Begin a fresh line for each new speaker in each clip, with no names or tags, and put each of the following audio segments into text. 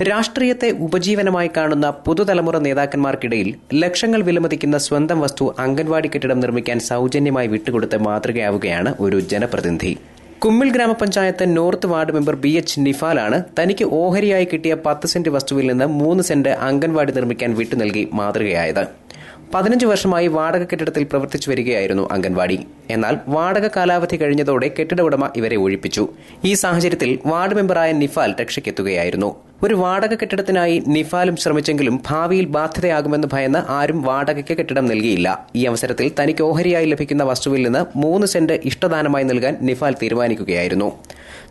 രാഷ്ട്രീയത്തെ ഉപജീവനമായി കാണുന്ന പുതുതലമുറ നേതാക്കന്മാർക്കിടയിൽ ലക്ഷങ്ങൾ വിലമതിക്കുന്ന സ്വന്തം വസ്തു അംഗൻവാടി കെട്ടിടം നിർമ്മിക്കാൻ സൌജന്യമായി വിട്ടുകൊടുത്ത് മാതൃകയാവുകയാണ് ഒരു ജനപ്രതിനിധി. കുമ്മിൽ ഗ്രാമപഞ്ചായത്ത് നോർത്ത് വാർഡ് മെമ്പർ BH നിഫാലാണ് തനിക്ക് ഓഹരിയായി കിട്ടിയ 10 സെന്റ് വസ്തുവിൽ നിന്ന് 3 സെന്റ് അംഗൻവാടി നിർമ്മിക്കാൻ വിട്ടുനൽകി മാതൃകയായത്. 15 വർഷമായി വാടക കെട്ടിടത്തിൽ പ്രവർത്തിച്ചു വരികയായിരുന്നു അംഗൻവാടി. എന്നാൽ വാടക കാലാവധി കഴിഞ്ഞതോടെ കെട്ടിട ഉടമ ഇവരെ ഒഴിപ്പിച്ചു. ഈ സാഹചര്യത്തിൽ വാർഡ് മെമ്പറായ നിഫാൽ രക്ഷയ്ക്കെത്തുകയായിരുന്നു. ഒരു വാടക കെട്ടിടത്തിനായി നിഫാലും ശ്രമിച്ചെങ്കിലും ഭാവിയിൽ ബാധ്യതയാകുമെന്ന് ഭയന്ന് ആരും വാടകയ്ക്ക് കെട്ടിടം നൽകിയില്ല. ഈ അവസരത്തിൽ തനിക്ക് ഓഹരിയായി ലഭിക്കുന്ന വസ്തുവിൽ നിന്ന് 3 സെന്റ് ഇഷ്ടദാനമായി നൽകാൻ നിഫാൽ തീരുമാനിക്കുകയായിരുന്നു.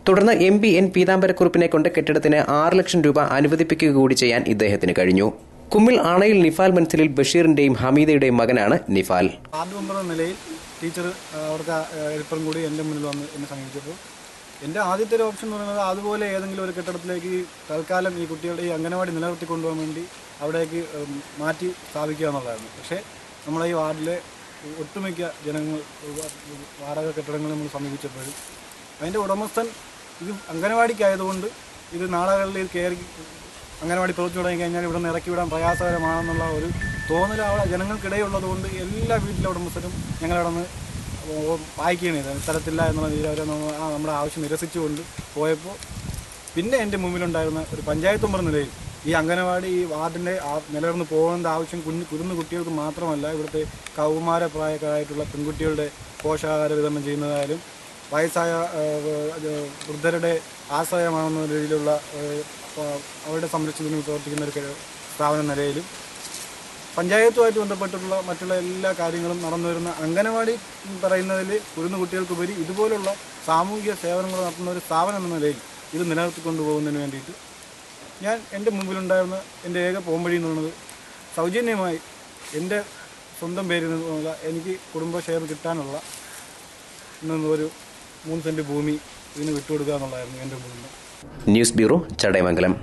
തുടർന്ന് MP N പീതാംബരക്കുറുപ്പിനെ കൊണ്ട് കെട്ടിടത്തിന് 6 ലക്ഷം രൂപ അനുവദിപ്പിക്കുക കൂടി ചെയ്യാൻ ഇദ്ദേഹത്തിന് കഴിഞ്ഞു. കുമ്മിൽ ആണയിൽ നിഫാൽ മൻസിലിൽ ബഷീറിന്റെയും ഹമീദയുടെയും മകനാണ് നിഫാൽ.
വാർഡ് മെമ്പർ എന്ന നിലയിൽ ടീച്ചർ അവർക്ക് എളുപ്പം കൂടി എൻ്റെ മുന്നിൽ വന്ന് എന്നെ സമീപിച്ചപ്പോൾ എൻ്റെ ആദ്യത്തെ ഒരു ഓപ്ഷൻ എന്ന് പറയുന്നത് അതുപോലെ ഏതെങ്കിലും ഒരു കെട്ടിടത്തിലേക്ക് തൽക്കാലം ഈ കുട്ടികളുടെ ഈ അംഗനവാടി നിലനിർത്തി കൊണ്ടുപോകാൻ വേണ്ടി അവിടേക്ക് മാറ്റി സ്ഥാപിക്കുക എന്നുള്ളതായിരുന്നു. പക്ഷേ നമ്മളെ ഈ വാർഡിലെ ഒട്ടുമിക്ക ജനങ്ങൾ വാടക കെട്ടിടങ്ങൾ നമ്മൾ സമീപിച്ചപ്പോഴും അതിൻ്റെ ഉടമസ്ഥൻ ഇത് അംഗനവാടിക്കായതുകൊണ്ട് ഇത് നാളുകളിൽ കയറി അംഗനവാടി പ്രവർത്തി തുടങ്ങി കഴിഞ്ഞാൽ ഇവിടെ നിന്ന് ഇറക്കി വിടാൻ പ്രയാസകരമാണെന്നുള്ള ഒരു തോന്നൽ അവിടെ ജനങ്ങൾക്കിടയുള്ളതുകൊണ്ട് എല്ലാ വീട്ടിലെ ഉടമസ്ഥരും ഞങ്ങളവിടെ നിന്ന് വായിക്കുകയാണ് സ്ഥലത്തില്ല എന്നുള്ള രീതിയിൽ അവരെ നമ്മുടെ ആവശ്യം നിരസിച്ചുകൊണ്ട് പോയപ്പോൾ പിന്നെ എൻ്റെ മുമ്പിലുണ്ടായിരുന്ന ഒരു പഞ്ചായത്ത് മെമ്പർ നിലയിൽ ഈ അംഗനവാടി ഈ വാർഡിൻ്റെ നിലനിർന്ന് പോകേണ്ട ആവശ്യം കുരുന്ന് കുട്ടികൾക്ക് മാത്രമല്ല ഇവിടുത്തെ കൗമാരപ്രായക്കാരായിട്ടുള്ള പെൺകുട്ടികളുടെ പോഷകാഹാര വിതരണം ചെയ്യുന്നതായാലും വയസ്സായ വൃദ്ധരുടെ ആശ്രയമാകുന്ന രീതിയിലുള്ള അവരുടെ സംരക്ഷണത്തിന് പ്രവർത്തിക്കുന്ന ഒരു സ്ഥാപന നിലയിലും പഞ്ചായത്തുമായിട്ട് ബന്ധപ്പെട്ടിട്ടുള്ള മറ്റുള്ള എല്ലാ കാര്യങ്ങളും നടന്നു വരുന്ന അംഗനവാടി പറയുന്നതിൽ കുരുന്നു കുട്ടികൾക്കുപരി ഇതുപോലുള്ള സാമൂഹിക സേവനങ്ങൾ നടത്തുന്ന ഒരു സ്ഥാപനം എന്ന നിലയിൽ ഇത് നിലനിർത്തിക്കൊണ്ടുപോകുന്നതിന് വേണ്ടിയിട്ട് ഞാൻ എൻ്റെ മുമ്പിലുണ്ടായിരുന്ന എൻ്റെ ഏക പോംവഴി എന്ന് പറയുന്നത് സൗജന്യമായി എൻ്റെ സ്വന്തം പേരിൽ നിന്നുള്ള എനിക്ക് കുടുംബ ഷെയർ കിട്ടാനുള്ള ഒരു 3 സെന്റ് ഭൂമി ഇതിന് വിട്ടുകൊടുക്കുക എന്നുള്ളതായിരുന്നു എൻ്റെ മുന്നിൽ.
News bureau, Chadayamangalam.